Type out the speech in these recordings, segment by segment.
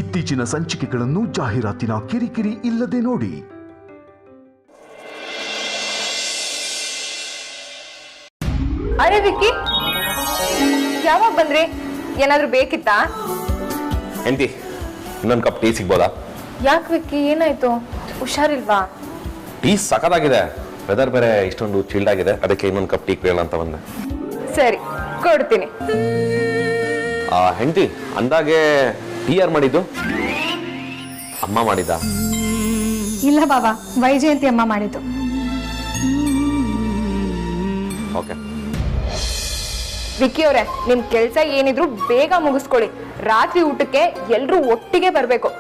ಇತ್ತೀಚಿನ ಸಂಚಿಕೆಗಳನ್ನು ಜಾಹೀರಾತಿನ ಕಿರಿಕಿರಿ ಇಲ್ಲದೆ ನೋಡಿ. ಅರೆ ವಿಕ್ಕಿ, ಯಾವಾಗ ಬಂದ್ರಿ? ಏನಾದ್ರೂ ಬೇಕಿತ್ತಾ? ಎಂತಿ ಇನ್ನೊಂದು ಕಪ್ ಟೀ ಸಿಗ್ಬೋದಾ? ಯಾಕೆ ವಿಕ್ಕಿ, ಏನಾಯ್ತು? ಹುಷಾರಿಲ್ವಾ? ಟೀ ಸಖತ್ತಾಗಿದೆ, ವೆದರ್ ಬೇರೆ ಇಷ್ಟೊಂದು ಚಿಲ್ಡ್ ಆಗಿದೆ, ಅದಕ್ಕೆ ಇನ್ನೊಂದು ಕಪ್ ಟೀ ಕುಡಿಯೋಣ ಅಂತ ಬಂದೆ. ಸರಿ, ಕೊಡ್ತೀನಿ. ಹೆಂಡತಿ ಅಂದಾಗೆ ಟೀ ಯಾರು ಮಾಡಿದ್ದು? ಅಮ್ಮ ಮಾಡಿದ್ದ? ಇಲ್ಲ ಬಾಬಾ, ವೈಜಯಂತಿ ಅಮ್ಮ ಮಾಡಿದ್ದು. ಓಕೆ ವಿಕ್ಕಿ ಅವರೇ, ನಿಮ್ ಕೆಲ್ಸ ಏನಿದ್ರು ಬೇಗ ಮುಗಿಸ್ಕೊಳ್ಳಿ. ರಾತ್ರಿ ಊಟಕ್ಕೆ ಎಲ್ರೂ ಒಟ್ಟಿಗೆ ಬರ್ಬೇಕು.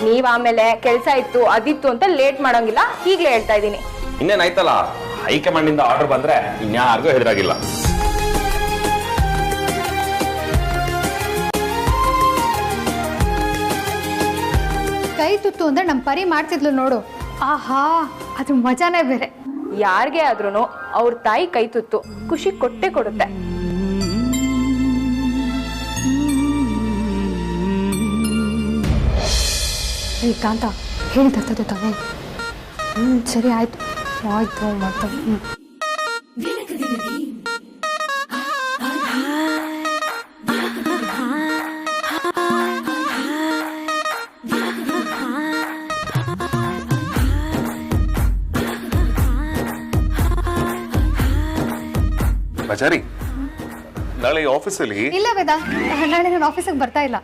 ನೀವ್ ಆಮೇಲೆ ಕೆಲ್ಸ ಇತ್ತು ಅದಿತ್ತು ಅಂತ ಲೇಟ್ ಮಾಡಂಗಿಲ್ಲ, ಈಗ್ಲೇ ಹೇಳ್ತಾ ಇದ್ದೀನಿ. ಇನ್ನೇನಾಯ್ತಲ್ಲ, ಹೈಕಮಾಂಡ್ ಇಂದ ಆರ್ಡರ್ ಬಂದ್ರೆ ಇನ್ಯಾರಿಗೂ ಹೆದರಾಗಿಲ್ಲ. ಕೈ ತುತ್ತು ಅಂದ್ರೆ ನಮ್ ಪರಿ ಮಾಡ್ತಿದ್ಲು ನೋಡು, ಆಹಾ ಅದು ಮಜಾನೇ ಬೇರೆ. ಯಾರಿಗೆ ಆದ್ರೂ ಅವ್ರ ತಾಯಿ ಕೈ ತುತ್ತು ಖುಷಿ ಕೊಟ್ಟೆ ಕೊಡುತ್ತೆ. ಕಾಂತ ಹೇಳ್ತರ್ತದೆ ತಾವೆ. ಸರಿ ಆಯ್ತು ಆಯ್ತು ಮತ್ತೆ. ಬಜಾರಿ, ನಾಳೆ ಆಫೀಸಲ್ಲಿ ಇಲ್ಲ ವೇದ, ನಾಳೆ ನಾನು ಆಫೀಸಿಗೆ ಬರ್ತಾ ಇಲ್ಲ.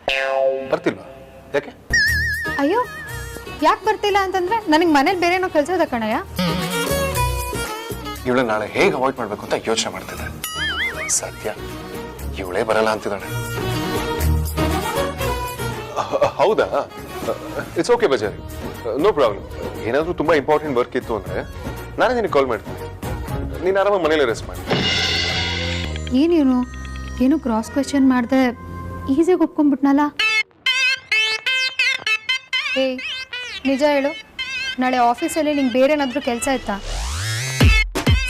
ಬರ್ತಿಲ್ವಾ? ಯಾಕೆ? ಅಯ್ಯೋ, ಯಾಕೆ ಬರ್ತಿಲ್ಲ ಅಂತಂದ್ರೆ ನನಗೆ ಮನೇಲಿ ಬೇರೆ ಏನೋ ಕೆಲಸ ಇದೆ ಕಣಯ್ಯ. ಇವಳ ನಾಳೆ ಹೇಗೆ ಅವಾಯ್ಡ್ ಮಾಡ್ಬೇಕು ಅಂತ ಯೋಚನೆ ಮಾಡ್ತಿದ್ದೆ. ಸತ್ಯ ಇವಳೇ ಬರಲ್ಲ ಅಂತಿದ್ದಾಳೆ. ಹೌದಾ? ಇಟ್ಸ್ ಓಕೆ ಬಜಾರಿ, ನೋ ಪ್ರಾಬ್ಲಮ್. ಏನಾದ್ರೂ ತುಂಬಾ ಇಂಪಾರ್ಟೆಂಟ್ ವರ್ಕ್ ಇತ್ತು ಅಂದ್ರೆ ನಾನೇ ನಿನಗೆ ಕಾಲ್ ಮಾಡ್ತೀನಿ. ನೀನು ಆರಾಮಾಗಿ ಮನೇಲಿ ರೆಸ್ಟ್ ಮಾಡಿ. ಏನೇನು ಏನು ಕ್ರಾಸ್ ಕ್ವೆಶ್ಚನ್ ಮಾಡಿದೆ, ಈಸಿಯಾಗಿ ಒಪ್ಕೊಂಡ್ಬಿಟ್ನಲ್ಲ. ಏಯ್ ನಿಜ ಹೇಳು, ನಾಳೆ ಆಫೀಸಲ್ಲಿ ನಿಂಗೆ ಬೇರೆ ಏನಾದರೂ ಕೆಲಸ ಇತ್ತಾ?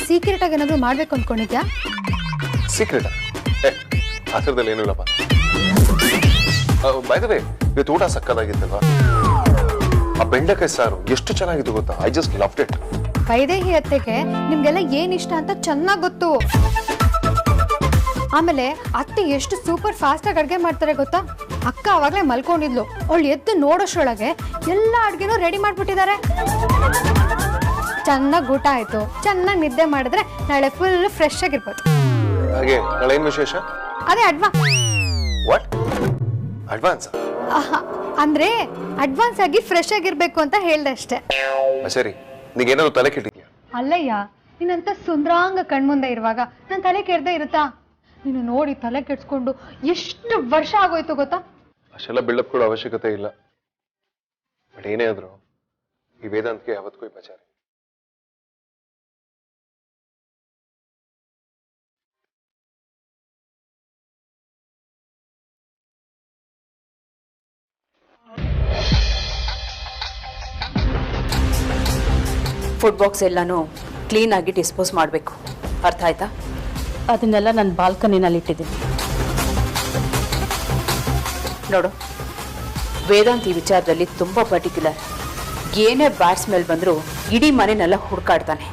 ಸೀಕ್ರೆಟಾಗಿ ಏನಾದರೂ ಮಾಡಬೇಕು ಅಂದ್ಕೊಂಡಿದ್ಯಾ? ಸೀಕ್ರೆಟ್ ಆ ಥರದಲ್ಲಿ ಏನೂ ಇಲ್ಲಪ್ಪ. ಬೈ ದ ವೇ, ಇವತ್ತು ಊಟ ಸಕ್ಕದಾಗಿತ್ತಲ್ವಾ? ಆ ಬೆಂಡೆಕಾಯಿ ಸಾರು ಎಷ್ಟು ಚೆನ್ನಾಗಿತ್ತು ಗೊತ್ತಾ? I just loved it. Vaidehi ಅತ್ತೆಗೆ ನಿಮ್ಗೆಲ್ಲ ಏನ್ ಇಷ್ಟ ಅಂತ ಚೆನ್ನಾಗಿ ಗೊತ್ತು. ಆಮೇಲೆ ಅತ್ತೆ ಎಷ್ಟು ಸೂಪರ್ ಫಾಸ್ಟ್ ಆಗಿ ಅಡ್ಗೆ ಮಾಡ್ತಾರೆ ಗೊತ್ತಾ? ಅಕ್ಕ ಅವಾಗಲೇ ಮಲ್ಕೊಂಡಿದ್ಲು, ಅವಳು ಎದ್ದು ನೋಡೋಷ್ರೊಳಗೆ ಎಲ್ಲ ಅಡ್ಗೆನೂ ರೆಡಿ ಮಾಡ್ಬಿಟ್ಟಿದ್ದಾರೆ. ಚೆನ್ನಾಗಿ ಊಟ ಆಯ್ತು, ಚೆನ್ನಾಗಿ ನಿದ್ದೆ ಮಾಡಿದ್ರೆ ನಾಳೆ ಫುಲ್ ಫ್ರೆಶ್ ಆಗಿರ್ಬೋದು. ಹಾಗೆ ನಾಳೆ ಏನು ವಿಶೇಷ? ಅದೇ ವಾಟ್ ಅಡ್ವಾನ್ಸ್? ಅಂದ್ರೆ ಅಡ್ವಾನ್ಸ್ ಆಗಿ ಫ್ರೆಶ್ ಆಗಿರ್ಬೇಕು ಅಂತ ಹೇಳ್ದೆ ಅಷ್ಟೇ. ಸರಿ, ನೀಗೇನಾದ್ರು ತಲೆ ಕೆಟ್ಟಿದ್ಯಾ? ಅಲ್ಲಯ್ಯ, ನೀನಂತ ಸುಂದರಾಂಗ ಕಣ್ಮುಂದೆ ಇರುವಾಗ ನನ್ನ ತಲೆ ಕೆಡ್ದೇ ಇರುತ್ತಾ? ನೀನು ನೋಡಿ ತಲೆ ಕೆಡ್ಸ್ಕೊಂಡು ಎಷ್ಟು ವರ್ಷ ಆಗೋಯ್ತು ಗೊತ್ತಾ? ಅಷ್ಟೆಲ್ಲ ಬಿಲ್ಡಪ್ ಕೊಡೋ ಅವಶ್ಯಕತೆ ಇಲ್ಲ. ಬಟ್ ಏನೇ ಆದ್ರೂ ಈ ವೇದಾಂತ್ಗೆ ಯಾವತ್ತಿಗೂ ಈ ಬಚಾರಿ. ಫುಡ್ ಬಾಕ್ಸ್ ಎಲ್ಲನೂ ಕ್ಲೀನಾಗಿ ಡಿಸ್ಪೋಸ್ ಮಾಡಬೇಕು, ಅರ್ಥ ಆಯ್ತಾ? ಅದನ್ನೆಲ್ಲ ನಾನು ಬಾಲ್ಕನಿನಲ್ಲಿ ಇಟ್ಟಿದ್ದೀನಿ. ನೋಡು, ವೇದಾಂತ್ ಈ ವಿಚಾರದಲ್ಲಿ ತುಂಬ ಪರ್ಟಿಕ್ಯುಲರ್. ಏನೇ ಬ್ಯಾಡ್ ಸ್ಮೆಲ್ ಬಂದರೂ ಇಡೀ ಮನೆನೆಲ್ಲ ಹುಡುಕಾಡ್ತಾನೆ.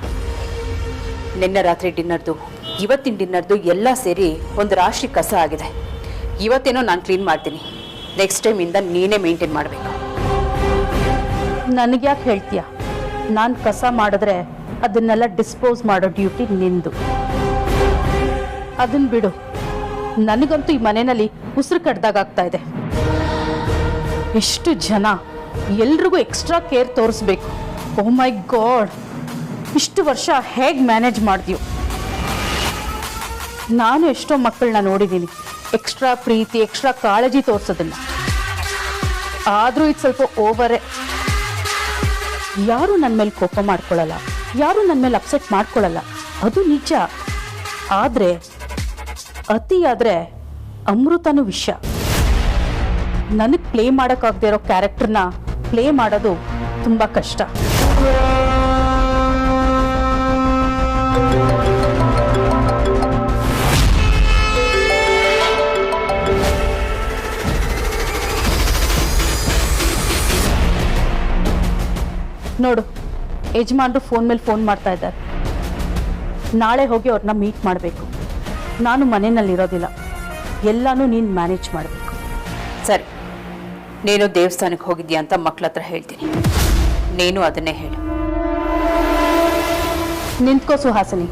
ನಿನ್ನೆ ರಾತ್ರಿ ಡಿನ್ನರ್ದು ಇವತ್ತಿನ ಡಿನ್ನರ್ದು ಎಲ್ಲ ಸೇರಿ ಒಂದು ರಾಶಿ ಕಸ ಆಗಿದೆ. ಇವತ್ತೇನೋ ನಾನು ಕ್ಲೀನ್ ಮಾಡ್ತೀನಿ, ನೆಕ್ಸ್ಟ್ ಟೈಮಿಂದ ನೀನೇ ಮೇಂಟೈನ್ ಮಾಡಬೇಕು. ನನಗ್ಯಾಕೆ ಹೇಳ್ತೀಯ? ನಾನು ಕಸ ಮಾಡಿದ್ರೆ ಅದನ್ನೆಲ್ಲ ಡಿಸ್ಪೋಸ್ ಮಾಡೋ ಡ್ಯೂಟಿ ನಿಂದು. ಅದನ್ನ ಬಿಡು, ನನಗಂತೂ ಈ ಮನೆಯಲ್ಲಿ ಉಸಿರು ಕಡ್ದಾಗ್ತಾ ಇದೆ. ಎಷ್ಟು ಜನ, ಎಲ್ರಿಗೂ ಎಕ್ಸ್ಟ್ರಾ ಕೇರ್ ತೋರಿಸ್ಬೇಕು. ಓ ಮೈ ಗಾಡ್, ಇಷ್ಟು ವರ್ಷ ಹೇಗೆ ಮ್ಯಾನೇಜ್ ಮಾಡ್ತೀವಿ? ನಾನು ಎಷ್ಟೋ ಮಕ್ಕಳನ್ನ ನೋಡಿದ್ದೀನಿ ಎಕ್ಸ್ಟ್ರಾ ಪ್ರೀತಿ, ಎಕ್ಸ್ಟ್ರಾ ಕಾಳಜಿ ತೋರಿಸೋದನ್ನ. ಆದರೂ ಇದು ಸ್ವಲ್ಪ ಓವರೇ. ಯಾರು ನನ್ನ ಮೇಲೆ ಕೋಪ ಮಾಡ್ಕೊಳ್ಳಲ್ಲ, ಯಾರು ನನ್ನ ಮೇಲೆ ಅಪ್ಸೆಟ್ ಮಾಡ್ಕೊಳ್ಳಲ್ಲ, ಅದು ನಿಜ. ಆದರೆ ಅತಿಯಾದರೆ ಅಮೃತನೂ ವಿಷ. ನನಗೆ ಪ್ಲೇ ಮಾಡೋಕ್ಕಾಗದೇ ಇರೋ ಕ್ಯಾರೆಕ್ಟರ್ನ ಪ್ಲೇ ಮಾಡೋದು ತುಂಬ ಕಷ್ಟ. ನೋಡು, ಯಜಮಾನ್ರು ಫೋನ್ ಮೇಲೆ ಫೋನ್ ಮಾಡ್ತಾ ಇದ್ದಾರೆ. ನಾಳೆ ಹೋಗಿ ಅವ್ರನ್ನ ಮೀಟ್ ಮಾಡಬೇಕು. ನಾನು ಮನೆಯಲ್ಲಿರೋದಿಲ್ಲ, ಎಲ್ಲನೂ ನೀನು ಮ್ಯಾನೇಜ್ ಮಾಡಬೇಕು. ಸರಿ, ನೀನು ದೇವಸ್ಥಾನಕ್ಕೆ ಹೋಗಿದ್ಯಾ ಅಂತ ಮಕ್ಕಳ ಹತ್ರ ಹೇಳ್ತೀನಿ, ನೀನು ಅದನ್ನೇ ಹೇಳು. ನಿಂತ್ಕೋ ಸುಹಾಸಿನಿ,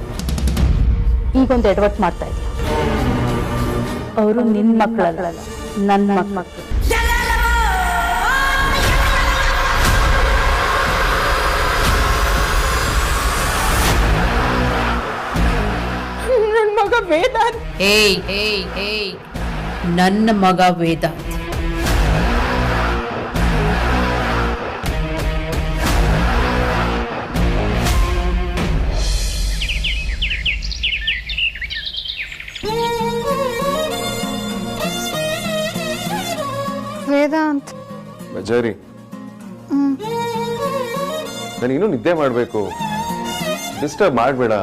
ಈಗೊಂದು ಎಡವಟ್ಟು ಮಾಡ್ತಾ ಇದೆಯಾ? ಅವರು ನಿನ್ನ ಮಕ್ಕಳಲ್ಲ, ನನ್ನ ಮಕ್ಕಳು. ನನ್ನ ಮಗ ವೇದಾಂತ್. ಏಯ್ ಏಯ್ ಏಯ್, ನನ್ನ ಮಗ ವೇದಾಂತ್. ವೇದಾಂತ್ ಬಜಾರಿ, ನಾನಿನ್ನೂ ನಿದ್ದೆ ಮಾಡ್ಬೇಕು, ಡಿಸ್ಟರ್ಬ್ ಮಾಡಬೇಡ.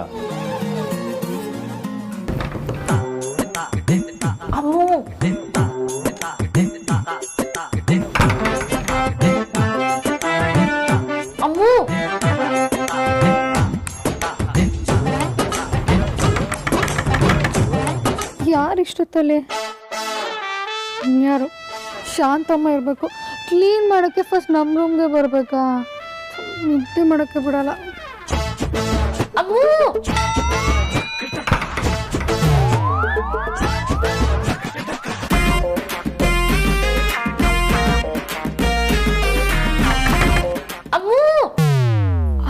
ಯಾರಿಷ್ಟೊತ್ತಲ್ಲಿ ಯಾರು? ಶಾಂತಮ್ಮ ಇರಬೇಕು. ಕ್ಲೀನ್ ಮಾಡೋಕ್ಕೆ ಫಸ್ಟ್ ನಮ್ಮ ರೂಮ್ಗೆ ಬರಬೇಕಾ? ನಿದ್ದೆ ಮಾಡೋಕ್ಕೆ ಬಿಡಲ್ಲ.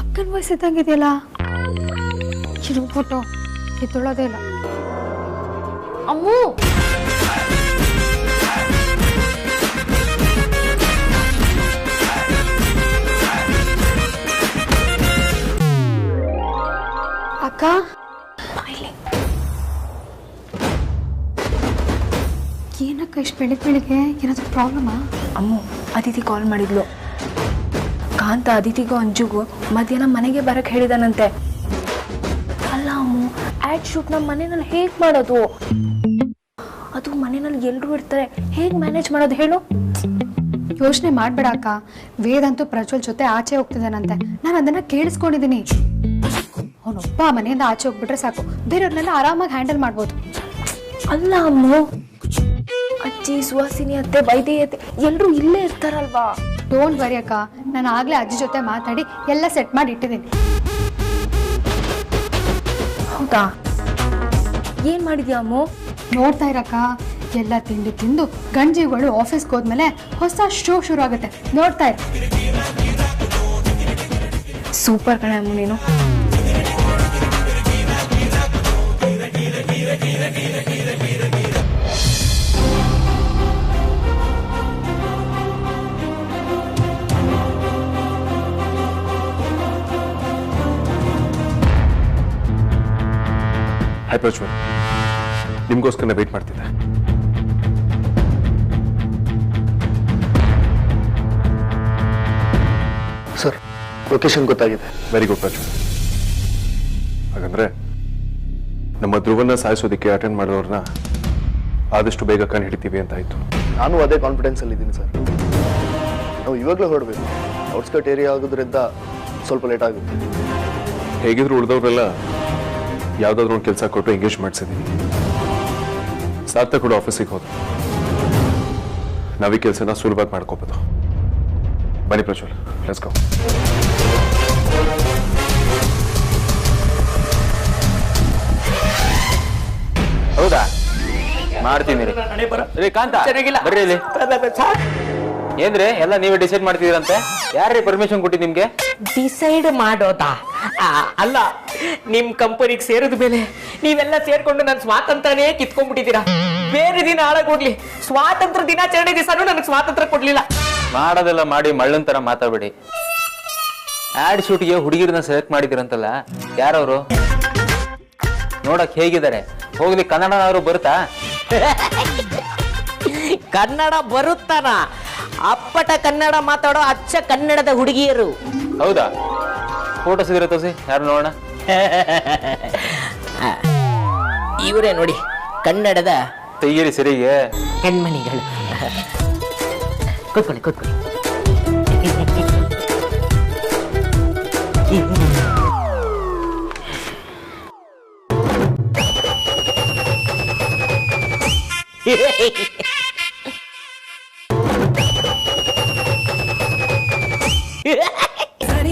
ಅಕ್ಕನ ವಯಸ್ಸಿದ್ದಂಗಿದೆಯಲ್ಲ, ಇದು ಫೋಟೋ ಕಿತ್ತೊಳ್ಳೋದೇ ಇಲ್ಲ. ಅಮ್ಮು, ಅಕ್ಕ ಏನಕ್ಕ ಇಷ್ಟು ಬೆಳಿಗ್ಗೆ ಏನಾದರೂ ಪ್ರಾಬ್ಲಮಾ? ಅಮ್ಮು, ಅದಿತಿ ಕಾಲ್ ಮಾಡಿದ್ಲು. ಕಾಂತ ಅದಿತಿಗೂ ಅಂಜುಗೂ ಮಧ್ಯಾಹ್ನ ಮನೆಗೆ ಬರಕ್ ಹೇಳಿದಾನಂತೆ. ಅಲ್ಲ ಅಮ್ಮು, ಆಡ್ ಶೂಟ್ ನಮ್ಮ ಮನೆಯಲ್ಲಿ ಹೇಗ್ ಮಾಡೋದು? ಅದು ಮನೆಯಲ್ಲಿ ಎಲ್ರು ಇರ್ತಾರೆ, ಹೇಗ್ ಮ್ಯಾನೇಜ್ ಮಾಡೋದು ಹೇಳು? ಯೋಚನೆ ಮಾಡ್ಬೇಡ ಅಕ್ಕ. ವೇದಂತೂ ಪ್ರಜ್ವಲ್ ಜೊತೆ ಆಚೆ ಹೋಗ್ತಿದ್ದಾನಂತೆ. ನಾನು ಅದನ್ನ ಕೇಳಿಸ್ಕೊಂಡಿದ್ದೀನಿ. ಅವನೊಬ್ಬ ಮನೆಯಿಂದ ಆಚೆ ಹೋಗ್ಬಿಟ್ರೆ ಸಾಕು, ಬೇರೆಯವ್ರನ್ನೆಲ್ಲ ಆರಾಮಾಗಿ ಹ್ಯಾಂಡಲ್ ಮಾಡ್ಬೋದು. ಅಲ್ಲ ಅಮ್ಮು, ಅಜ್ಜಿ, ಸುಹಾಸಿನಿ ಅತ್ತೆ, ವೈದೇಹಿ ಅತ್ತೆ ಎಲ್ರು ಇಲ್ಲೇ ಇರ್ತಾರಲ್ವಾ? ಡೋಂಟ್ ವರಿ ಅಕ್ಕ, ನಾನು ಆಗ್ಲೇ ಅಜ್ಜಿ ಜೊತೆ ಮಾತಾಡಿ ಎಲ್ಲ ಸೆಟ್ ಮಾಡಿ ಇಟ್ಟಿದ್ದೀನಿ. ಹೌದಾ? ಏನ್ ಮಾಡಿದ್ಯಾ ಅಮ್ಮು? ನೋಡ್ತಾ ಇರಕ್ಕ, ಎಲ್ಲ ತಿಂಡಿ ತಿಂದು ಗಂಜಿಗಳು ಆಫೀಸ್ಗೆ ಹೋದ್ಮೇಲೆ ಹೊಸ ಶೋ ಶುರು ಆಗುತ್ತೆ, ನೋಡ್ತಾ ಇರ. ಸೂಪರ್ ಕಣೆ ಅಮ್ಮು ನೀನು. ಹಾಯ್ ಪ್ರಜ್ವಲ್, ನಿಮ್ಗೋಸ್ಕರ ವೇಟ್ ಮಾಡ್ತಿದ್ದೆ. ಸರ್, ಲೊಕೇಶನ್ ಗೊತ್ತಾಗಿದೆ. Very good Prajwal. ಹಾಗಂದ್ರೆ ನಮ್ಮ ಧ್ರುವನ್ನ ಸಾಯಿಸೋದಕ್ಕೆ ಅಟೆಂಡ್ ಮಾಡೋರನ್ನ ಆದಷ್ಟು ಬೇಗ ಕಂಡು ಹಿಡಿತೀವಿ ಅಂತ ಆಯ್ತು. ನಾನು ಅದೇ ಕಾನ್ಫಿಡೆನ್ಸ್ ಅಲ್ಲಿ ಇದ್ದೀನಿ ಸರ್. ನಾವು ಇವಾಗಲೇ ಹೊರಡಬೇಕು. ಔಟ್ಸ್ಕರ್ಟ್ ಏರಿಯಾ ಆಗೋದ್ರಿಂದ ಸ್ವಲ್ಪ ಲೇಟ್ ಆಗುತ್ತೆ. ಹೇಗಿದ್ರು ಉಳಿದವ್ರೆಲ್ಲ ಯಾವುದಾದ್ರೂ ಒಂದು ಕೆಲಸ ಕೊಟ್ಟು ಎಂಗೇಜ್ ಮಾಡಿಸಿದ್ದೀನಿ. ಸಾರ್ಥಕ್ ಕೂಡ ಆಫೀಸಿಗೆ ಹೋದ. ನಾವೀ ಕೆಲಸನ ಸುಲಭವಾಗಿ ಮಾಡ್ಕೋಬೋದು. ಬನ್ನಿ ಪ್ರಜ್ವಲ್, ಲೆಟ್ಸ್ ಗೋ. ಹೌದಾ? ಮಾಡ್ತೀನಿ ರೀ. ಕಾಂತ ಬರ್ರಿ ಇಲ್ಲಿ. ಏನ್ರಿ ಎಲ್ಲ ನೀವೇ ಡಿಸೈಡ್ ಮಾಡ್ತಿದ್ದೀರಂತೆ? ಯಾರ್ರೀ ಪರ್ಮಿಷನ್ ಕೊಟ್ಟಿದ್ದು ನಿಮ್ಗೆ? ಡಿಸೈಡ್ ಮಾಡೋದಾ? ಅಲ್ಲ, ನಿಮ್ ಕಂಪನಿಗೆ ಸೇರಿದ ಮೇಲೆ ನೀವೆಲ್ಲ ಸೇರ್ಕೊಂಡು ನನ್ನ ಸ್ವಾತಂತ್ರ್ಯನೇ ಕಿತ್ಕೊಂಡ್ಬಿಟ್ಟಿದ್ದೀರಾ. ಬೇರೆ ದಿನ ಹಾಳಾಗೋಗ್ಲಿ, ಸ್ವಾತಂತ್ರ್ಯ ದಿನಾಚರಣೆ ದಿವಸನೂ ನನಗೆ ಸ್ವಾತಂತ್ರ್ಯ ಕೊಡ್ಲಿಲ್ಲ. ಮಾಡೋದೆಲ್ಲ ಮಾಡಿ ಮಳ್ಳನ್ ತರ ಮಾತಾಡ್ಬೇಡಿ. ಆಡ್ ಶೂಟ್ಗೆ ಹುಡುಗಿರನ್ನ ಸೆಲೆಕ್ಟ್ ಮಾಡಿದಿರಂತಲ್ಲ, ಯಾರವರು? ನೋಡಕ್ ಹೇಗಿದ್ದಾರೆ? ಹೋಗ್ಲಿ, ಕನ್ನಡನವರು ಬರುತ್ತಾ? ಕನ್ನಡ ಬರುತ್ತಾನ? ಅಪ್ಪಟ ಕನ್ನಡ ಮಾತಾಡೋ ಅಚ್ಚ ಕನ್ನಡದ ಹುಡುಗಿಯರು. ಹೌದಾ? ಫೋಟೋಸ್ ಇದ್ರೆ ತೋರಿಸಿ, ಯಾರು ನೋಡೋಣ. ಇವರೇ ನೋಡಿ ಕನ್ನಡದ ತೆಗೀರಿ ಸರಿಗೆ ಹೆಣ್ಮಣಿಗಳು. ಕೂತ್ಕೊಳ್ಳಿ ಕೂತ್ಕೊಳ್ಳಿ. Sari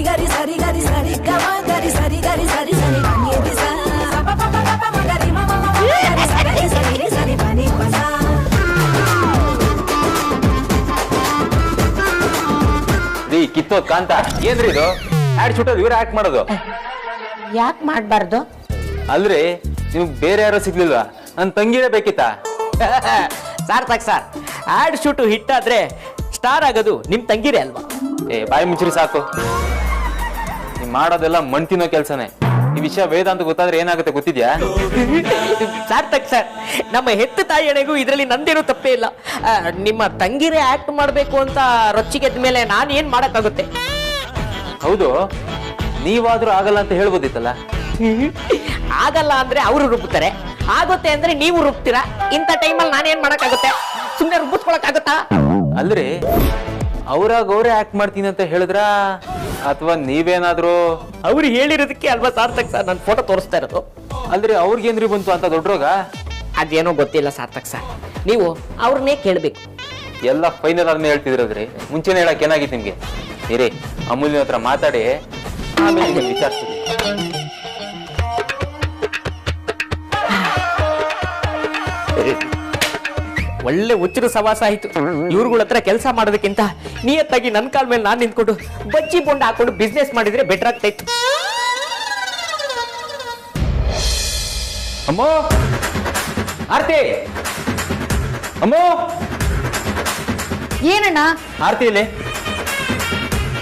gari sari gari sari gama gari sari gari sari sari pani bisa pa pa pa pa ma gari ma gari sari sari sari pani pasa. ರೀ ಕಿತ್ತೋದ್ ಕಾಂತ ಏನ್ರಿ ಇದು ಆಡ್ ಶೂಟರ್ ಇವ್ರ ಆಕ್ಟ್ ಮಾಡೋದು ಯಾಕೆ ಮಾಡಬಾರ್ದು? ಅಲ್ರಿ ನಿಮ್ಗೆ ಬೇರೆ ಯಾರೋ ಸಿಗ್ಲಿಲ್ವಾ? ನನ್ ತಂಗಿರೇ ಬೇಕಿತ್ತಾ? Sarthak sir, ad shoot hit ಆದ್ರೆ ಸ್ಟಾರ್ ಆಗೋದು ನಿಮ್ ತಂಗಿರೇ ಅಲ್ವಾ? ಬಾಯಿ ಮುಚ್ಚಿರಿ ಸಾಕು. ನೀವ್ ಮಾಡೋದೆಲ್ಲ ಮಣ್ ತಿನ್ನೋ ಕೆಲ್ಸನೇ. ಈ ವಿಷಯ ವೇದ ಅಂತ ಗೊತ್ತಾದ್ರೆ ಏನಾಗುತ್ತೆ ಗೊತ್ತಿದ್ಯಾ? ಸಾರ್ಥಕ್ ಸರ್, ನಮ್ಮ ಹೆತ್ತ ತಾಯಿ ಎಣೆಗೂ ಇದರಲ್ಲಿ ನಂದೇನೂ ತಪ್ಪೇ ಇಲ್ಲ. ನಿಮ್ಮ ತಂಗಿರೇ ಆಕ್ಟ್ ಮಾಡಬೇಕು ಅಂತ ರೊಚ್ಚಿಗೆದ್ದ ಮೇಲೆ ನಾನು ಏನ್ ಮಾಡಕ್ಕಾಗುತ್ತೆ? ಹೌದು, ನೀವಾದ್ರೂ ಆಗಲ್ಲ ಅಂತ ಹೇಳ್ಬೋದಿತ್ತಲ್ಲ. ಆಗಲ್ಲ ಅಂದ್ರೆ ಅವರು ರುಬ್ತಾರೆ, ಆಗುತ್ತೆ ಅಂದ್ರೆ ನೀವು ರುಬ್ತೀರಾ. ಇಂಥ ಟೈಮಲ್ಲಿ ನಾನೇನ್ ಮಾಡಕ್ಕಾಗುತ್ತೆ? ಸುಮ್ಮನೆ ರುಬ್ಬಿಸ್ಕೊಳಕ್ಕಾಗತ್ತಾ? ಅಲ್ರಿ ಅವ್ರಾಗ ಆಕ್ಟ್ ಮಾಡ್ತೀನಿ ಅಂತ ಹೇಳಿದ್ರ ಅಥವಾ ನೀವೇನಾದ್ರೂ? ಅವ್ರು ಹೇಳಿರೋದಕ್ಕೆ ಅಲ್ವಾ ಸಾರ್ಥಕ್ ಸರ್ ನಾನು ಫೋಟೋ ತೋರಿಸ್ತಾ ಇರೋದು. ಅಲ್ರಿ ಅವ್ರಿಗೇನ್ರಿ ಬಂತು ಅಂತ ದೊಡ್ಡರೋಗ? ಅದೇನೋ ಗೊತ್ತಿಲ್ಲ ಸಾರ್ಥಕ್ ಸರ್, ನೀವು ಅವ್ರನ್ನೇ ಕೇಳಬೇಕು. ಎಲ್ಲ ಫೈನಲ್ ಆದ್ಮೇಲೆ ಹೇಳ್ತಿದ್ರದ್ರಿ, ಮುಂಚೆನೆ ಹೇಳಕ್ ಏನಾಗಿತ್ತು ನಿಮ್ಗೆ? ಇರಿ ಅಮೂಲ್ಯ ಹತ್ರ ಮಾತಾಡಿ ಆಮೇಲೆ ವಿಚಾರಿಸ್ತೀವಿ. ಒಳ್ಳೆ ಹುಚ್ಚರು ಸವಾಸ ಆಯ್ತು. ಇವ್ರುಗಳ ಹತ್ರ ಕೆಲಸ ಮಾಡೋದಕ್ಕಿಂತ ನಿಯತ್ತಾಗಿ ನನ್ನ ಕಾಲ ಮೇಲೆ ನಾನು ನಿಂತ್ಕೊಂಡು ಬಜ್ಜಿ ಬೊಂಡ ಹಾಕೊಂಡು ಬಿಸ್ನೆಸ್ ಮಾಡಿದ್ರೆ ಬೆಟರ್ ಆಗ್ತಾ ಇತ್ತು. ಅಮ್ಮೋ, ಆರ್ತಿ, ಅಮ್ಮೋ. ಏನಣ್ಣ? ಆರ್ತಿ ಇಲ್ಲಿ.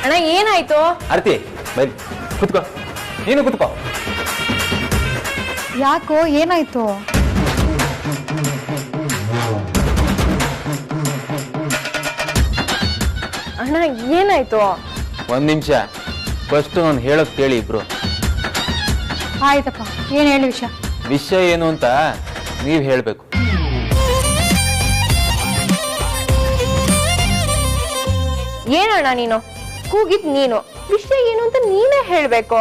ಅಣ್ಣ ಏನಾಯ್ತು? ಆರ್ತಿ ಬೈ, ಕುತ್ಕೋ. ನೀನು ಕುತ್ಕೋ. ಯಾಕೋ ಏನಾಯ್ತು? ಅಣ್ಣ ಏನಾಯ್ತು? ಒಂದ್ ನಿಮಿಷ, ಫಸ್ಟ್ ನಾನು ಹೇಳಕ್ ಕೇಳಿ ಇಬ್ರು. ಆಯ್ತಪ್ಪ, ಏನ್ ಹೇಳಿ ವಿಷಯ? ವಿಷಯ ಏನು ಅಂತ ನೀವ್ ಹೇಳ್ಬೇಕು. ಏನಣ್ಣ ನೀನು ಕೂಗಿದ್ ನೀನು, ವಿಷಯ ಏನು ಅಂತ ನೀನೇ ಹೇಳ್ಬೇಕು.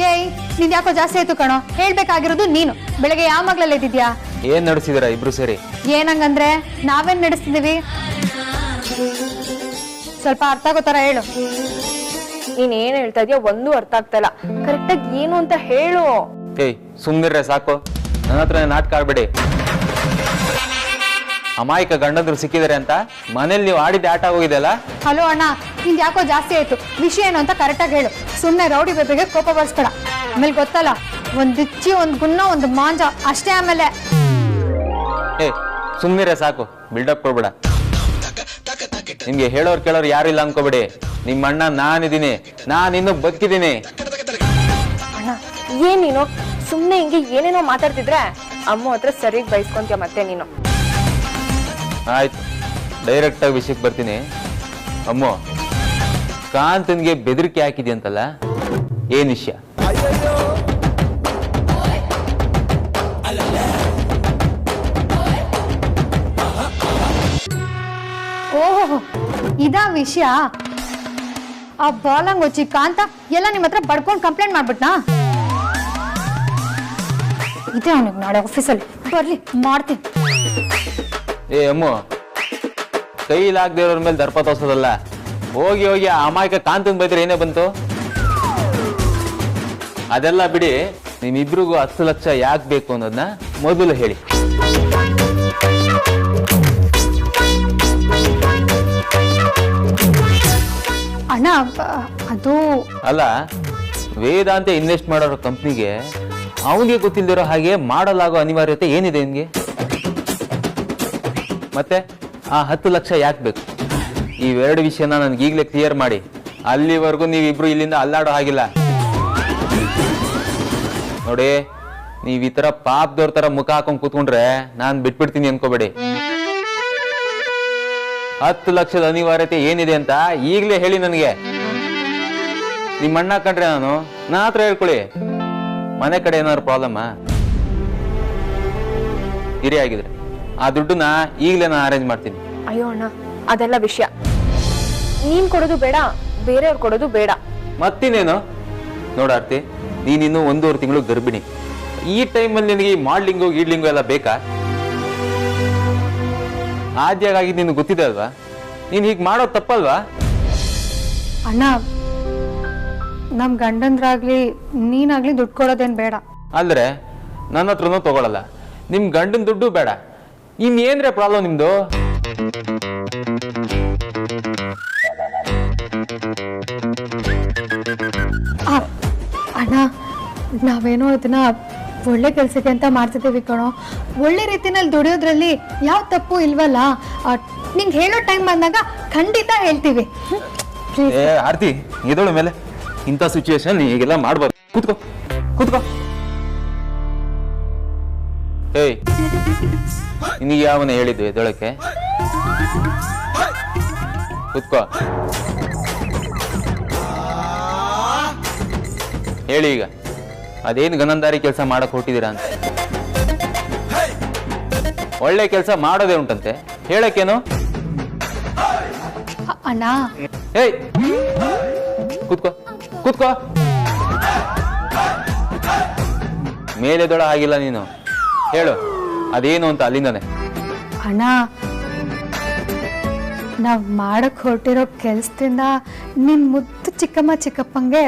ಏಯ್, ನಿನ್ ಯಾಕೋ ಜಾಸ್ತಿ ಆಯ್ತು ಕಣೋ. ಹೇಳ್ಬೇಕಾಗಿರೋದು ನೀನು. ಬೆಳಗ್ಗೆ ಯಾವ ಮಗ್ಳಲ್ಲಿ ಇದ್ದಿದ್ಯಾ? ಏನ್ ನಡೆಸಿದಿರ ಇಬ್ರು ಸೇರಿ? ಏನಂಗಂದ್ರೆ ನಾವೇನ್ ನಡೆಸ್ತಿದೀವಿ? ಸ್ವಲ್ಪ ಅರ್ಥ ಆಗೋ ತರ ಹೇಳು. ನೀನ್ ಏನ್ ಹೇಳ್ತಾ ಇದೀಯ ಒಂದು ಅರ್ಥ ಆಗ್ತಾ ಇಲ್ಲ. ಕರೆಕ್ಟಾಗಿ ಏನು ಅಂತ ಹೇಳು. ಏಯ್ ಸುಮ್ನಿರ್ರೆ ಸಾಕು, ನನ್ನ ಹತ್ರ ನಾಟಕ ಆಡ್ಬೇಡಿ. ಅಮಾಯಕ ಗಂಡಂದ್ರು ಸಿಕ್ಕಿದಾರೆ ಅಂತ ಮನೇಲಿ ನೀವು ಆಡಿದ ಆಟ ಹೋಗಿದೆಲ್ಲ. ಹಲೋ ಅಣ್ಣ, ನಿಂದ್ ಯಾಕೋ ಜಾಸ್ತಿ ಆಯ್ತು. ವಿಷಯ ಏನು ಅಂತ ಕರೆಕ್ಟಾಗಿ ಹೇಳು. ಸುಮ್ನೆ ರೌಡಿ ಬೇಬೆಗೆ ಕೋಪ ಬರ್ಸ್ಬೇಡ. ಆಮೇಲೆ ಗೊತ್ತಲ್ಲ, ಒಂದ್ ಇಚ್ಚಿ, ಒಂದ್ ಗುನ್ನ, ಒಂದ್ ಮಾಂಜ ಅಷ್ಟೇ. ಆಮೇಲೆ ಏ ಸುಮ್ನಿರೆ ಸಾಕು, ಬಿಲ್ಡಪ್ ಕೊಡ್ಬೇಡ. ನಿಮ್ಗೆ ಹೇಳೋರ್ ಕೇಳೋರು ಯಾರು ಇಲ್ಲ ಅನ್ಕೋಬೇಡಿ. ನಿಮ್ಮ ಅಣ್ಣ ನಾನಿದ್ದೀನಿ, ನಾನಿನ್ನು ಬದುಕಿದ್ದೀನಿ. ಅಣ್ಣ ಏನ್ ನೀನು ಸುಮ್ನೆ ಹಿಂಗೆ ಏನೇನೋ ಮಾತಾಡ್ತಿದ್ರೆ ಅಮ್ಮ ಹತ್ರ ಸರಿಯಾಗಿ ಬೈಸ್ಕೊಂತೀಯ ಮತ್ತೆ ನೀನು. ಆಯ್ತು, ಡೈರೆಕ್ಟ್ ಆಗಿ ವಿಷಯಕ್ಕೆ ಬರ್ತೀನಿ. ಅಮ್ಮೋ, ಕಾಂತನ್ಗೆ ಬೆದರಿಕೆ ಹಾಕಿದ್ಯಂತಲ್ಲ, ಏನ್ ವಿಷಯ? ಓಹೋ, ಇದಾ ವಿಷಯ? ಆ ಬಾಲಂಗೊಚ್ಚಿ ಕಾಂತ ಎಲ್ಲ ನಿಮ್ಮ ಹತ್ರ ಬಡ್ಕೊಂಡು ಕಂಪ್ಲೇಂಟ್ ಮಾಡ್ಬಿಟ್ನಾ? ಇದೆ ಅವನಿಗೆ ನಾಳೆ ಆಫೀಸಲ್ಲಿ ಬರ್ಲಿ, ಮಾಡ್ತೀನಿ. ಏ ಅಮ್ಮು, ಕೈಲಾಗದೆ ಇರೋರ ಮೇಲೆ ದರ್ಪ ತೋರ್ಸೋದಲ್ಲ. ಹೋಗಿ ಹೋಗಿ ಆ ಅಮಾಯಕ ಕಾಂತನ್ ಬೈದ್ರೆ ಏನೇ ಬಂತು? ಅದೆಲ್ಲ ಬಿಡಿ, ನಿಮ್ಮಿಬ್ರಿಗೂ 10 ಲಕ್ಷ ಯಾಕೆ ಬೇಕು ಅನ್ನೋದನ್ನ ಮೊದಲು ಹೇಳಿ. ಅಣ್ಣ ಅದು ಅಲ್ಲ, ವೇದಾಂತ ಇನ್ವೆಸ್ಟ್ ಮಾಡೋರ ಕಂಪ್ನಿಗೆ ಅವನಿಗೆ ಗೊತ್ತಿಲ್ದಿರೋ ಹಾಗೆ ಮಾಡಲಾಗೋ ಅನಿವಾರ್ಯತೆ ಏನಿದೆ ನಿನ್ಗೆ? ಮತ್ತೆ ಆ 10 ಲಕ್ಷ ಯಾಕೆ ಬೇಕು? ಇವೆರಡು ವಿಷಯನ ನನ್ಗೆ ಈಗಲೇ ಕ್ಲಿಯರ್ ಮಾಡಿ. ಅಲ್ಲಿವರೆಗೂ ನೀವಿಬ್ರು ಇಲ್ಲಿಂದ ಅಲ್ಲಾಡೋ ಹಾಗಿಲ್ಲ. ನೋಡಿ, ನೀವ್ ಈ ತರ ಪಾಪದವ್ರ ತರ ಮುಖ ಹಾಕೊಂಡ್ ಕೂತ್ಕೊಂಡ್ರೆ ನಾನ್ ಬಿಟ್ಬಿಡ್ತೀನಿ ಅನ್ಕೋಬೇಡಿ. 10 ಲಕ್ಷದ ಅನಿವಾರ್ಯತೆ ಏನಿದೆ ಅಂತ ಈಗಲೇ ಹೇಳಿ ನನಗೆ. ನಿಮ್ಮ ಅಣ್ಣ ಕಂಡ್ರೆ ನಾನು ನಾ ಹತ್ರ ಹೇಳ್ಕೊಳ್ಳಿ. ಮನೆ ಕಡೆ ಏನಾದ್ರು ಪ್ರಾಬ್ಲಮ್ ಇರಿ ಆಗಿದ್ರೆ ಆ ದುಡ್ಡನ್ನ ಈಗಲೇ ನಾನು ಅರೇಂಜ್ ಮಾಡ್ತೀನಿ. ಅಯ್ಯೋ ಅಣ್ಣ, ಅದೆಲ್ಲ ವಿಷಯ. ನೀನ್ ಕೊಡೋದು ಬೇಡ, ಬೇರೆಯವ್ರು ಕೊಡೋದು ಬೇಡ. ಮತ್ತಿನ್ನೇನು ನೋಡ ಆರ್ತಿ, ನೀನಿನ್ನು 1.5 ತಿಂಗಳು ಗರ್ಭಿಣಿ. ಈ ಟೈಮಲ್ಲಿ ನಿನಗೆ ಈ ಮಾಡ್ಲಿಂಗು ಗೀಡ್ಲಿಂಗು ಎಲ್ಲ ಬೇಕಾ? ಆದ್ಯಾಗಿ ನಿನ್ಗೆ ಗೊತ್ತಿದೆ ಅಲ್ವಾ, ನೀನು ಹೀಗೆ ಮಾಡೋದು ತಪ್ಪಲ್ವಾ? ಅಣ್ಣ, ನಮ್ ಗಂಡಂದ್ರಾಗ್ಲಿ ನೀನಾಗ್ಲಿ ದುಡ್ಡು ಕೊಡೋದೇನ್ ಬೇಡ. ಅಲ್ದ್ರೆ ನನ್ನ ಹತ್ರನೂ ತಗೊಳಲ್ಲ, ನಿಮ್ ಗಂಡನ ದುಡ್ಡು ಬೇಡ. ಇನ್ನೇನ್ರೆ ಪ್ರಾಬ್ಲಮ್ ನಿಮ್ದು? ಅಣ್ಣ, ನಾವೇನೋ ಇದನ್ನ ಒಳ್ಳೆ ಕೆಲ್ಸಕ್ಕೆ ಅಂತ ಮಾಡ್ತಿದ್ದೀವಿ ಕಣೋ. ಒಳ್ಳೆ ರೀತಿನಲ್ಲಿ ದುಡಿಯೋದ್ರಲ್ಲಿ ಯಾವ ತಪ್ಪು ಇಲ್ವಲ್ಲ. ನಿಂಗೆ ಹೇಳೋ ಟೈಮ್ ಬಂದಾಗ ಖಂಡಿತ ಹೇಳ್ತೀವಿ. ಏ ಆರ್ತಿ, ಎದೋಳ ಮೇಲೆ ಇಂಥ ಸಿಚುವೇಶನ್ ಈಗೆಲ್ಲ ಮಾಡ್ಬಾರ್ದು. ಕೂತ್ಕೋ ಕೂತ್ಕೋ. ಏಯ್, ನಿನಗೆ ಯಾವನ ಹೇಳಿದ್ದು ಎದೋಳಕ್ಕೆ? ಕೂತ್ಕೋ. ಹೇಳಿ ಈಗ, ಅದೇನು ಗನಂದಾರಿ ಕೆಲಸ ಮಾಡಕ್ ಹೊಟ್ಟಿದ್ದೀರಾ ಅಂತ? ಒಳ್ಳೆ ಕೆಲಸ ಮಾಡೋದೇ ಉಂಟಂತೆ, ಹೇಳಕ್ಕೇನು? ಅಣ್ಣ, ಏಯ್ ಕೂತ್ಕೋ ಕೂತ್ಕೋ. ಮೇಲೆದೊಳ ಆಗಿಲ್ಲ ನೀನು. ಹೇಳು ಅದೇನು ಅಂತ ಅಲ್ಲಿಂದಾನೆ. ಅಣ್ಣ, ನಾವ್ ಮಾಡಕ್ ಹೊರಟಿರೋ ಕೆಲ್ಸದಿಂದ ನಿನ್ ಮುದ್ದು ಚಿಕ್ಕಮ್ಮ ಚಿಕ್ಕಪ್ಪಂಗೆ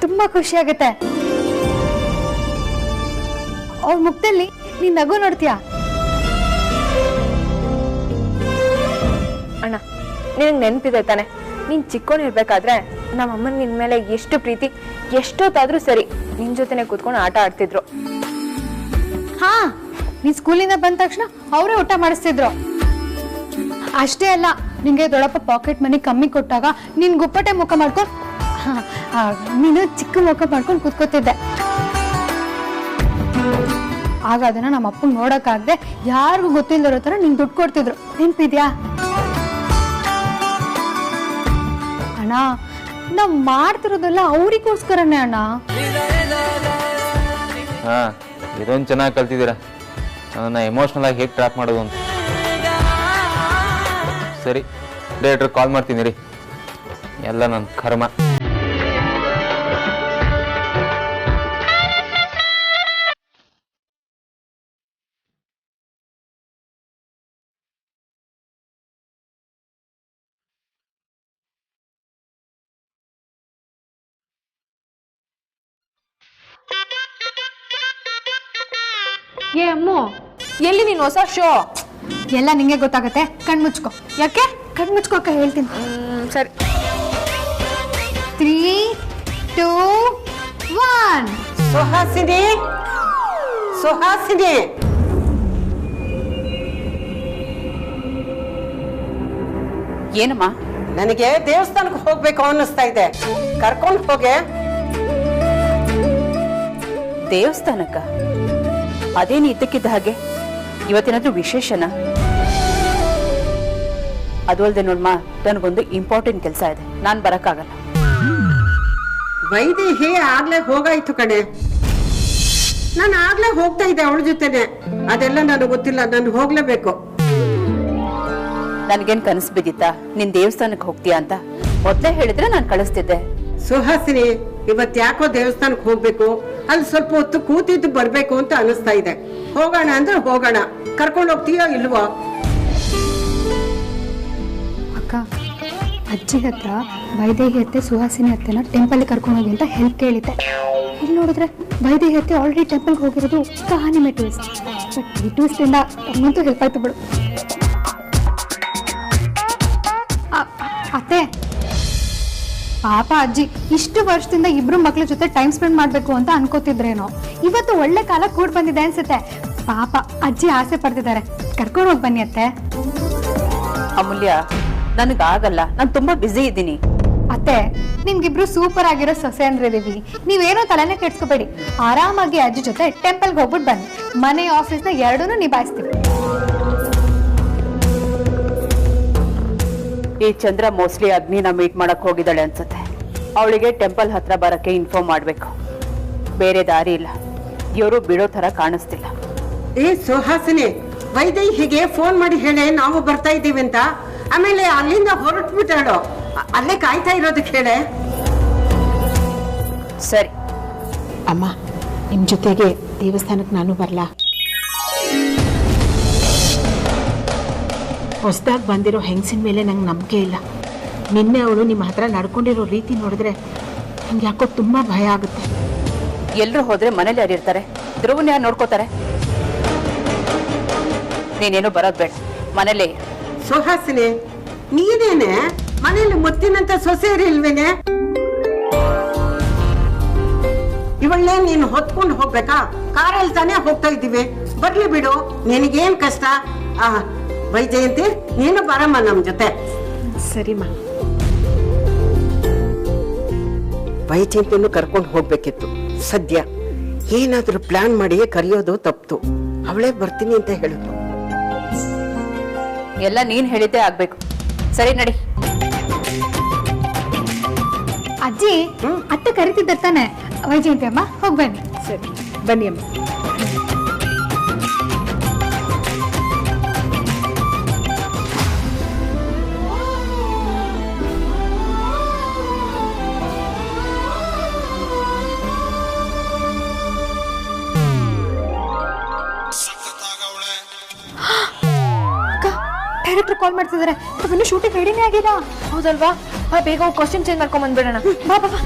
ತುಂಬಾ ಖುಷಿ ಆಗುತ್ತೆ. ಅವ್ರ ಮುಖದಲ್ಲಿ ನೀನ್ ನಗು ನೋಡ್ತೀಯ. ಅಣ್ಣ, ನಿನಗೆ ನೆನಪಿದೆ ತಾನೆ, ನೀನ್ ಚಿಕ್ಕೋನಿರ್ಬೇಕಾದ್ರೆ ನಮ್ಮ ಅಮ್ಮನ ನಿನ್ ಮೇಲೆ ಎಷ್ಟು ಪ್ರೀತಿ, ಎಷ್ಟೊತ್ತಾದ್ರೂ ಸರಿ ನಿನ್ ಜೊತೆನೆ ಕೂತ್ಕೊಂಡು ಆಟ ಆಡ್ತಿದ್ರು. ಹಾ, ನೀನ್ ಸ್ಕೂಲಿಂದ ಬಂದ ತಕ್ಷಣ ಅವರೇ ಊಟ ಮಾಡಿಸ್ತಿದ್ರು. ಅಷ್ಟೇ ಅಲ್ಲ, ನಿಂಗೆ ದೊಡ್ಡಪ್ಪ ಪಾಕೆಟ್ ಮನಿ ಕಮ್ಮಿ ಕೊಟ್ಟಾಗ ನೀನ್ ಗುಪ್ಪಟೆ ಮುಖ ಮಾಡ್ಕೊಂಡು ನೀನು ಚಿಕ್ಕ ಮುಖ ಮಾಡ್ಕೊಂಡು ಕೂತ್ಕೋತಿದ್ದೆ. ಆಗ ಅದನ್ನ ನಮ್ಮ ಅಪ್ಪಂಗೆ ನೋಡಕ್ಕಾಗದೆ ಯಾರಿಗೂ ಗೊತ್ತಿಲ್ಲದಿರೋ ತರ ನಿಂಗೆ ದುಡ್ಡು ಕೊಡ್ತಿದ್ರು. ನೆನ್ಪಿದ್ಯಾ ಅಣ್ಣ? ನಾವ್ ಮಾಡ್ತಿರೋದೆಲ್ಲ ಅವ್ರಿಗೋಸ್ಕರನೇ ಅಣ್ಣ. ಹಾ, ಇದೊಂದು ಚೆನ್ನಾಗಿ ಕಲ್ತಿದ್ದೀರಾ, ನನ್ನ ಎಮೋಷ್ನಲ್ ಆಗಿ ಹೇಗೆ ಟ್ರ್ಯಾಪ್ ಮಾಡೋದು ಅಂತ. ಸರಿ, ಡೈರೆಕ್ಟ್ರ್ ಕಾಲ್ ಮಾಡ್ತೀನಿ ರೀ, ಎಲ್ಲ ನನ್ನ ಕರ್ಮ. ಏ ಅಮ್ಮು, ಎಲ್ಲಿ ನೀನು ಹೊಸ ಶೋ? ಎಲ್ಲ ನಿಂಗೆ ಗೊತ್ತಾಗತ್ತೆ, ಕಣ್ಮುಚ್ಕೋ. ಯಾಕೆ? ಕಣ್ಮುಚ್ಕೋಕ ಹೇಳ್ತೀನಿ. ಸರಿ. 3, 2, 1. ಸುಹಾಸಿನಿ, ಸುಹಾಸಿನಿ, ಏನಮ್ಮ? ನನಗೆ ದೇವಸ್ಥಾನಕ್ಕೆ ಹೋಗ್ಬೇಕು ಅನ್ನಿಸ್ತಾ ಇದೆ, ಕರ್ಕೊಂಡು ಹೋಗೆ. ದೇವಸ್ಥಾನಕ್ಕ? ಅದೇನು ಇದ್ದಕ್ಕಿದ್ದ ಹಾಗೆ, ಇವತ್ತೇನಾದ್ರೂ ವಿಶೇಷನ? ಅದು ಅಲ್ಲದೆ ನೋಡ್ಮ, ನನಗೊಂದು ಇಂಪಾರ್ಟೆಂಟ್ ಕೆಲಸ ಇದೆ, ನಾನು ಬರಕ್ಕಾಗಲ್ಲ. ವೈದೇಹಿ ಆಗ್ಲೇ ಹೋಗಾಯ್ತು ಕಣೆ, ನಾನು ಆಗ್ಲೇ ಹೋಗ್ತಾ ಇದ್ದೆ ಅವಳ ಜೊತೆನೆ. ಅದೆಲ್ಲ ನನಗೆ ಗೊತ್ತಿಲ್ಲ, ನಾನು ಹೋಗ್ಲೇಬೇಕು. ನನ್ಗೇನ್ ಕನಸು ಬಿದ್ದಿತ್ತಾ ನಿನ್ ದೇವಸ್ಥಾನಕ್ಕೆ ಹೋಗ್ತೀಯಾ ಅಂತ? ಮೊದ್ಲೇ ಹೇಳಿದ್ರೆ ನಾನು ಕಳಿಸ್ತಿದ್ದೆ. ಸುಹಾಸಿನಿ, ಇವತ್ ಯಾಕೋ ದೇವಸ್ಥಾನಕ್ಕೆ ಹೋಗ್ಬೇಕು, ಅಲ್ಲಿ ಸ್ವಲ್ಪ ಹೊತ್ತು ಕೂತಿದ್ದು ಬರ್ಬೇಕು ಅಂತ ಅನಿಸ್ತಾ ಇದೆ. ಹೋಗೋಣ ಅಂದ್ರೆ ಹೋಗೋಣ, ಕರ್ಕೊಂಡು ಹೋಗ್ತೀಯೋ ಇಲ್ವೋ? ಅಕ್ಕ, ಅಜ್ಜಿ ಹತ್ರ ವೈದೇಹಿ ಅತ್ತೆ ಸುಹಾಸಿನಿ ಅತ್ತೆನ ಟೆಂಪಲ್ ಕರ್ಕೊಂಡು ಹೋಗಿ ಅಂತ ಹೆಲ್ಪ್ ಕೇಳಿದ್ದೆ. ಇಲ್ಲಿ ನೋಡಿದ್ರೆ ವೈದೇಹಿ ಅತ್ತೆ ಆಲ್ರೆಡಿ ಟೆಂಪಲ್ಗೆ ಹೋಗಿರೋದು ಕಹಾನಿ ಟ್ವಿಸ್ಟ್. ಬಟ್ ಈ ಟ್ವಿಸ್ಟ್ ಇಂದ ನಮ್ಮಂತೂ ಹೆಲ್ಪ್ ಆಯ್ತು ಬಿಡು. ಅತ್ತೆ, ಪಾಪ ಅಜ್ಜಿ ಇಷ್ಟು ವರ್ಷದಿಂದ ಇಬ್ರು ಮಕ್ಳ ಜೊತೆ ಟೈಮ್ ಸ್ಪೆಂಡ್ ಮಾಡ್ಬೇಕು ಅಂತ ಅನ್ಕೋತಿದ್ರೇನೋ, ಇವತ್ತು ಒಳ್ಳೆ ಕಾಲ ಕೂಡ್ ಬಂದಿದೆ ಅನ್ಸುತ್ತೆ. ಪಾಪ ಅಜ್ಜಿ ಆಸೆ ಪಡ್ತಿದ್ದಾರೆ, ಕರ್ಕೊಂಡು ಹೋಗಿ ಬನ್ನಿ ಅತ್ತೆ. ಅಮೂಲ್ಯ, ನನಗಾಗಲ್ಲ, ನಾನು ತುಂಬಾ ಬ್ಯುಸಿ ಇದ್ದೀನಿ. ಅತ್ತೆ, ನಿಮ್ಗಿಬ್ರು ಸೂಪರ್ ಆಗಿರೋ ಸೊಸೆ ಅಂದ್ರಿದೀವಿ, ನೀವೇನೋ ತಲೆನೇ ಕೆಡ್ಸ್ಕೋಬೇಡಿ. ಆರಾಮಾಗಿ ಅಜ್ಜಿ ಜೊತೆ ಟೆಂಪಲ್ಗೆ ಹೋಗ್ಬಿಟ್ಟು ಬನ್ನಿ, ಮನೆ ಆಫೀಸ್ನ ಎರಡನ್ನೂ ನಿಭಾಯಿಸ್ತೀವಿ. ಈ ಚಂದ್ರ ಮೋಸ್ಟ್ಲಿ ಅಗ್ನಿನ ಮೀಟ್ ಮಾಡಕ್ ಹೋಗಿದ್ದಾಳೆ ಅನ್ಸುತ್ತೆ. ಅವಳಿಗೆ ಟೆಂಪಲ್ ಹತ್ರ ಬರಕ್ಕೆ ಇನ್ಫಾರ್ಮ್ ಮಾಡ್ಬೇಕು, ಬೇರೆ ದಾರಿ ಇಲ್ಲ. ಇವರು ಬಿಡೋ ತರ ಕಾಣಿಸ್ತಿಲ್ಲ. ಏ ಸುಹಾಸಿನಿ, ವೈದೇಹಿಗೆ ಫೋನ್ ಮಾಡಿ ಹೇಳಿ ನಾವು ಬರ್ತಾ ಇದ್ದೀವಿ ಅಂತ. ಆಮೇಲೆ ಅಲ್ಲಿಂದ ಹೊರಟ್ಬಿಟ್ಟಾಳು, ಅಲ್ಲೇ ಕಾಯ್ತಾ ಇರೋದಕ್ಕೆ ಹೇಳೆ. ಸರಿ. ಅಮ್ಮ, ನಿಮ್ಮ ಜೊತೆಗೆ ದೇವಸ್ಥಾನಕ್ಕೆ ನಾನು ಬರಲಾ? ಹೊಸದಾಗಿ ಬಂದಿರೋ ಹೆಂಗಸಿನ ಮೇಲೆ ನಂಗೆ ನಂಬಿಕೆ ಇಲ್ಲ. ನಿನ್ನೆ ಅವಳು ನಿಮ್ಮ ಹತ್ರ ನಡ್ಕೊಂಡಿರೋ ರೀತಿ ನೋಡಿದ್ರೆ ನಂಗೆ ಯಾಕೋ ತುಂಬ ಭಯ ಆಗುತ್ತೆ. ಎಲ್ಲರೂ ಹೋದ್ರೆ ಮನೇಲಿ ಯಾರಿರ್ತಾರೆ? ಧ್ರುವನ್ ಯಾರು ನೋಡ್ಕೋತಾರೆ? ನೀನೇನು ಬರೋದು ಬೇಡ, ಮನೇಲೇ. ಸುಹಾಸಿನಿ, ನೀನೇನೆ ಮನೇಲಿ ಮುತ್ತಿನಂತ ಸೊಸೆಯರಿಲ್ವೇನೆ? ಇವಳನ್ನೇ ನೀನು ಹೊತ್ಕೊಂಡು ಹೋಗ್ಬೇಕಾ? ಕಾರಲ್ಲಿ ತಾನೇ ಹೋಗ್ತಾ ಇದ್ದೀವಿ, ಬರ್ಲಿ ಬಿಡು. ನಿನಗೇನ್ ಕಷ್ಟ? ವೈಜಯಂತಿ, ನೀನು ಬರಮ್ಮ ನಮ್ ಜೊತೆ. ಸರಿಮ್ಮ. ವೈಜಯಂತಿಯನ್ನು ಕರ್ಕೊಂಡು ಹೋಗ್ಬೇಕಿತ್ತು. ಸದ್ಯ ಏನಾದ್ರೂ ಪ್ಲಾನ್ ಮಾಡಿ ಕರೆಯೋದು ತಪ್ತು. ಅವಳೇ ಬರ್ತೀನಿ ಅಂತ ಹೇಳಿದ್ರು. ಎಲ್ಲ ನೀನ್ ಹೇಳಿದ್ದೆ ಆಗ್ಬೇಕು. ಸರಿ, ನಡಿ. ಅಜ್ಜಿ, ಅತ್ತೆ ಕರಿತಿದ್ದ ತಾನೆ? ವೈಜಯಂತಿ ಅಮ್ಮ, ಹೋಗ್ಬನ್ನಿ. ಸರಿ, ಬನ್ನಿ ಅಮ್ಮ. ಡೈರೆಕ್ಟರ್ ಕಾಲ್ ಮಾಡ್ತಿದ್ದಾರೆ. ಇನ್ನು ಶೂಟಿಂಗ್ ರೆಡಿನೇ ಆಗಿಲ್ಲ. ಹೌದಲ್ವಾ? ಬೇಗ ಕಾಸ್ಟ್ಯೂಮ್ ಚೇಂಜ್ ಮಾಡ್ಕೊಂಡ್ ಬಂದ್ಬಿಡೋಣ. ಬಾ ಬಾ ಬಾ.